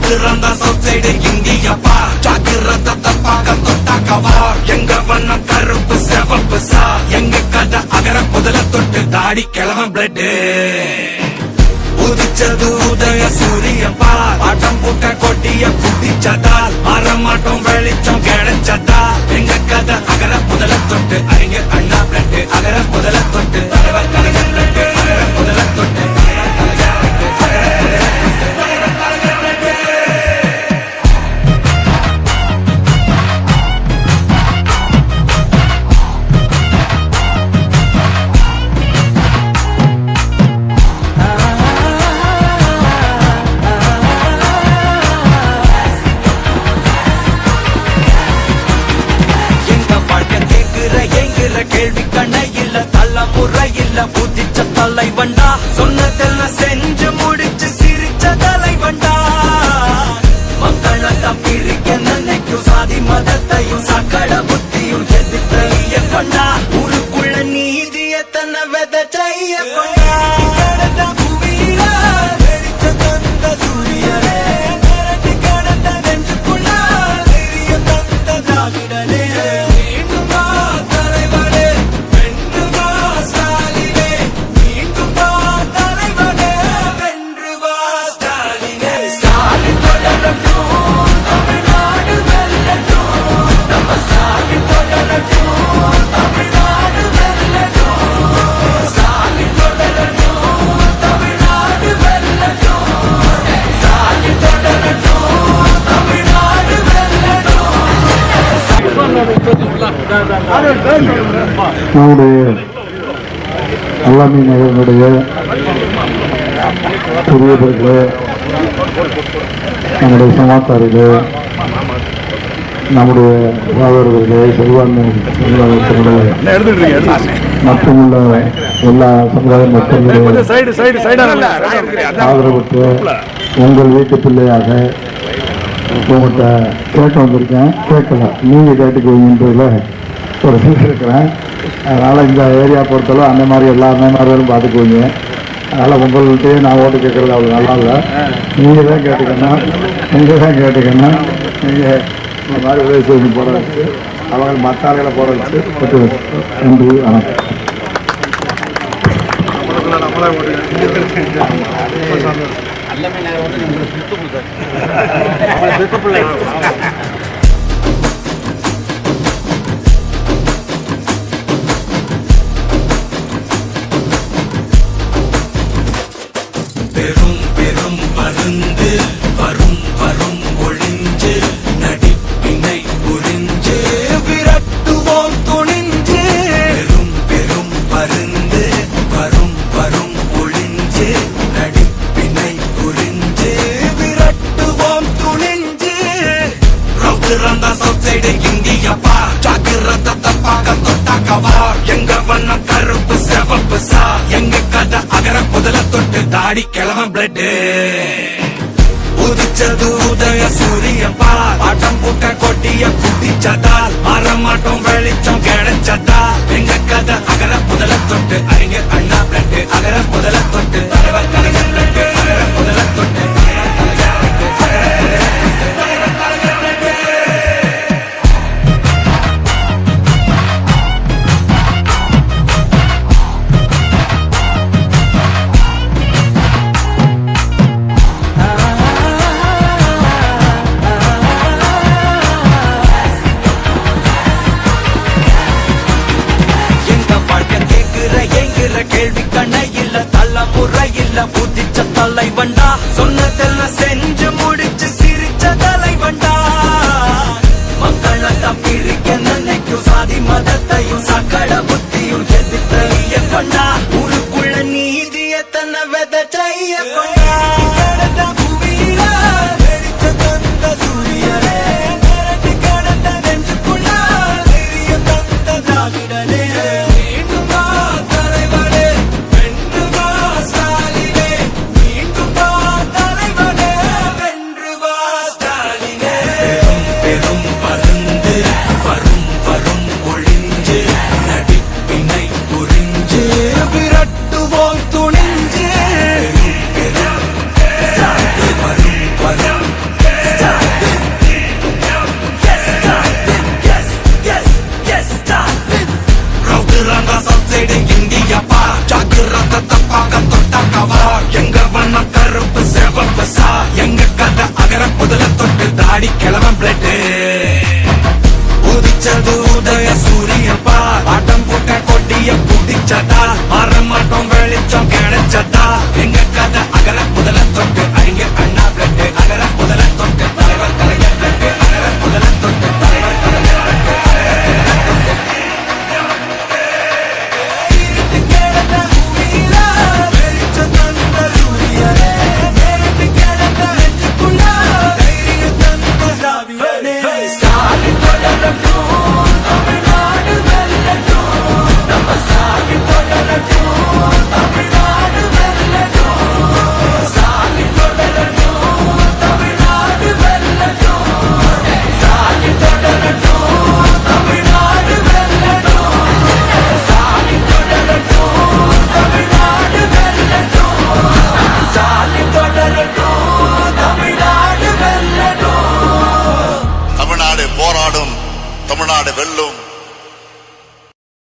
ரவுத்துறந்தா south side இந்தியப்பா ஜாக்கிரத தப்பாக்க தொட்டாக்கவா எங்க வண்ணம் கருப்பு செவப்பு சா எங்க கதை அகர முதல தொட்டு தாடி கிழவன் பிளட் உதிச்சது உதய சூரியப்பா ஆட்டம் பூட்ட கொட்டிய புத்திச்சதால் மாறமாட்டோம் வெளிச்சம் கிடைச்சதா எங்க கதை அகர முதல தொட்டு அறிஞர் அண்ணா பிளட் அகர முதல தொட்டு தலைவர் கலைஞர் பிளட் அகர முதல தொட்டு கேள்வி கண்ண இல்ல தலைமுறை இல்ல புதிச்ச தலைவண்டா சொன்னதெல்லாம் செஞ்சு முடிச்சு சிரிச்ச தலைவண்டா மக்களை பிரிக்க நினைக்கும் சாதி மதத்தையும் சக்கட புத்தியும் எதிர்த்தைய கொண்டா ஊருக்குள்ள நீதிய தன்னை விதைச்சைய கொண்டா பூமியில வெடிச்ச தந்த சூரியனே கடந்த நெஞ்சுக்குள்ள தெரிய தந்த திராவிடனே நம்முடைய அல்லாமி நகரனுடைய பெரியவர்களே, நம்முடைய சமாச்சாரிகளே, நம்முடைய சகோதரர்களே, சிறுபான்மை மற்றுமுள்ள எல்லா சமுதாய மக்களுடைய ஆதரவுக்கு உங்கள் வீட்டு பிள்ளையாக உங்கள்கிட்ட கேட்டு வந்திருக்கேன். கேட்கல, நீங்கள் கேட்டுக்குவீங்கன்றதுல ஒரு இருக்கிறேன். அதனால் இந்த ஏரியா பொறுத்தளவு அந்த மாதிரி எல்லா அண்ணன்மார்களும் பார்த்துக்குவீங்க. அதனால் உங்கள்கிட்டயே நான் ஓட்டு கேட்குறது அவ்வளோ நல்லா இல்லை. நீங்கள் தான் கேட்டுக்கணும், நீங்கள் இந்த மாதிரி உதவி செய்து போட வச்சு அவங்க மற்ற ஆளுகளை போட வச்சு பட்டு வச்சு. நன்றி, வணக்கம். பெரும் பெரும் மருந்து வரும் வரும் ஒளிஞ்சு நடிப்பினை புரிஞ்சு விரட்டுவோம் துணிஞ்சு பெரும் பெரும் மருந்து வரும் வரும் ஒளிஞ்சு நடிப்பினை புரிஞ்சு விரட்டுவோம் துணிஞ்சு ரவுத்துறந்தா சவுத் சைடு இந்தியப்பா ஜாக்கிரத தப்பாக்க தொட்டாக்கவா எங்க வண்ணம் கருப்பு செவப்பு சா எங்க கதை அகர முதல தொட்டு தாடி கிழவன் பிளட் உதிச்சது உதய சூரியப்பா ஆட்டம் பூட்ட கொட்டிய புத்திச்சதால் மாறமாட்டோம் வெளிச்சம் கிடைச்சதா எங்க கதை அகர முதல தொட்டு அறிஞர் அண்ணா பிளட் அகர முதல தொட்டு தலைவர் கலைஞர் பிளட் அகர முதல தொட்டு கேள்வி கண்ண இல்ல தலைமுறை இல்ல புதிச்ச தலைவண்டா சொன்னதெல்லாம் செஞ்சு முடிச்சு சிரிச்ச தலைவண்டா மக்களை பிரிக்க நினைக்கும் சாதி மதத்தையும் சக்கட புத்தியும் எதிர்த்தைய கொண்டா ஊருக்குள்ள நீதிய தன்னை விதைச்சைய கொண்டா பூமியில வெடிச்ச தந்த சூரியனே கடந்த நெஞ்சுக்குள்ள தெரிய தந்த திராவிடனே தலைவனே அடி கிளவன் பிளட்டு உதிச்சது உதய சூரியப்பா ஆட்டம் போட்ட கொட்டிய புடிச்சதா